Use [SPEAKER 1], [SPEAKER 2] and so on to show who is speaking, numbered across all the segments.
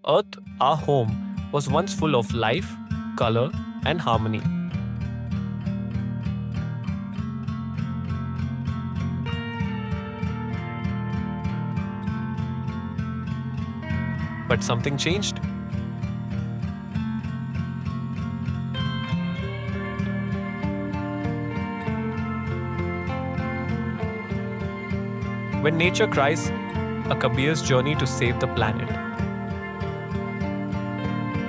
[SPEAKER 1] Earth, our home, was once full of life, color, and harmony. But something changed. When nature cries, a Kabir's journey to save the planet.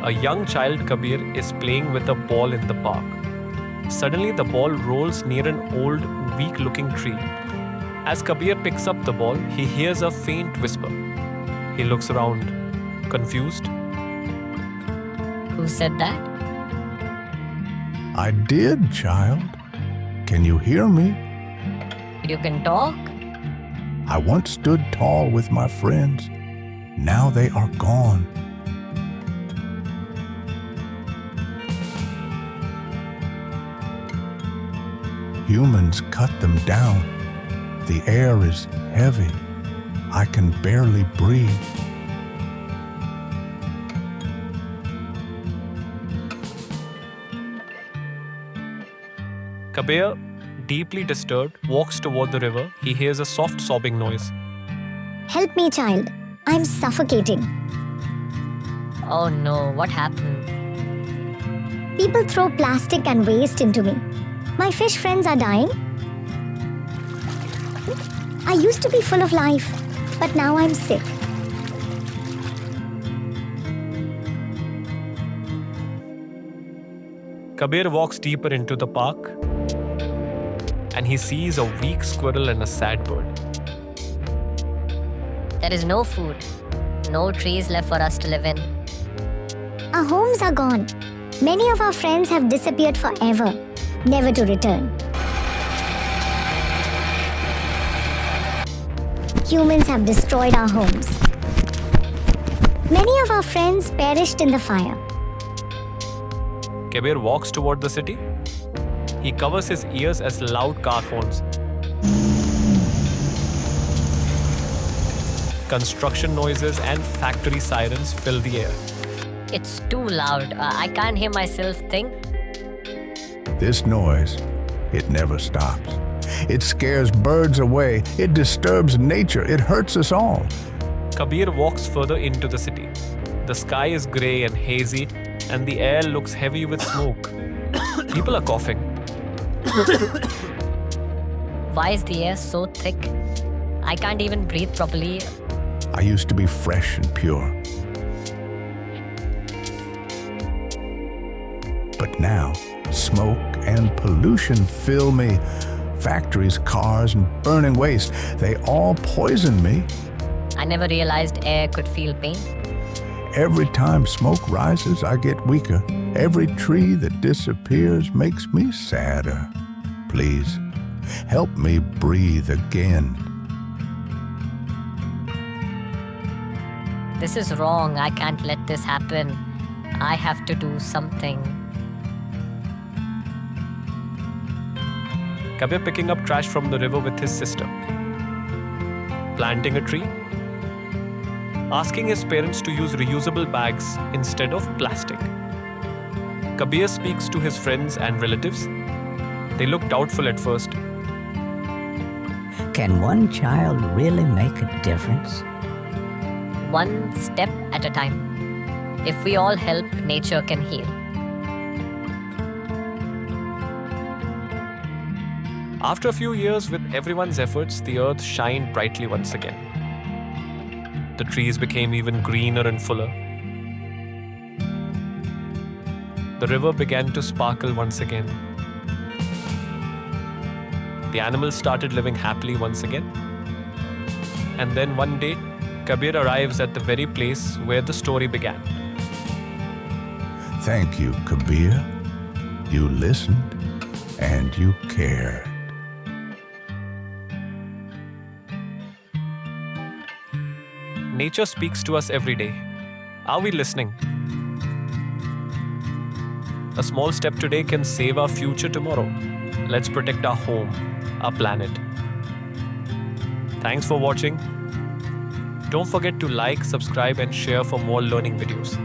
[SPEAKER 1] A young child Kabir is playing with a ball in the park. Suddenly, the ball rolls near an old, weak-looking tree. As Kabir picks up the ball, he hears a faint whisper. He looks around, confused.
[SPEAKER 2] Who said that?
[SPEAKER 3] I did, child. Can you hear me?
[SPEAKER 2] You can talk?
[SPEAKER 3] I once stood tall with my friends. Now they are gone. Humans cut them down. The air is heavy. I can barely breathe.
[SPEAKER 1] Kabir, deeply disturbed, walks toward the river. He hears a soft sobbing noise.
[SPEAKER 4] Help me, child. I'm suffocating.
[SPEAKER 2] Oh no, what happened?
[SPEAKER 4] People throw plastic and waste into me. My fish friends are dying. I used to be full of life, but now I'm sick.
[SPEAKER 1] Kabir walks deeper into the park and he sees a weak squirrel and a sad bird.
[SPEAKER 2] There is no food, no trees left for us to live in.
[SPEAKER 4] Our homes are gone. Many of our friends have disappeared forever, never to return. Humans have destroyed our homes. Many of our friends perished in the fire.
[SPEAKER 1] Kabir walks toward the city. He covers his ears as loud car horns. Construction noises and factory sirens fill the air.
[SPEAKER 2] It's too loud. I can't hear myself think.
[SPEAKER 3] This noise, it never stops. It scares birds away. It disturbs nature. It hurts us all.
[SPEAKER 1] Kabir walks further into the city. The sky is grey and hazy, and the air looks heavy with smoke. People are coughing.
[SPEAKER 2] Why is the air so thick? I can't even breathe properly.
[SPEAKER 3] I used to be fresh and pure. But now, smoke and pollution fill me. Factories, cars, and burning waste, they all poison me.
[SPEAKER 2] I never realized air could feel pain.
[SPEAKER 3] Every time smoke rises, I get weaker. Every tree that disappears makes me sadder. Please, help me breathe again.
[SPEAKER 2] This is wrong. I can't let this happen. I have to do something.
[SPEAKER 1] Kabir picking up trash from the river with his sister. Planting a tree. Asking his parents to use reusable bags instead of plastic. Kabir speaks to his friends and relatives. They look doubtful at first.
[SPEAKER 5] Can one child really make a difference?
[SPEAKER 2] One step at a time. If we all help, nature can heal.
[SPEAKER 1] After a few years, with everyone's efforts, the earth shined brightly once again. The trees became even greener and fuller. The river began to sparkle once again. The animals started living happily once again. And then one day, Kabir arrives at the very place where the story began.
[SPEAKER 3] Thank you, Kabir. You listened and you cared.
[SPEAKER 1] Nature speaks to us every day. Are we listening? A small step today can save our future tomorrow. Let's protect our home, our planet. Thanks for watching. Don't forget to like, subscribe, and share for more learning videos.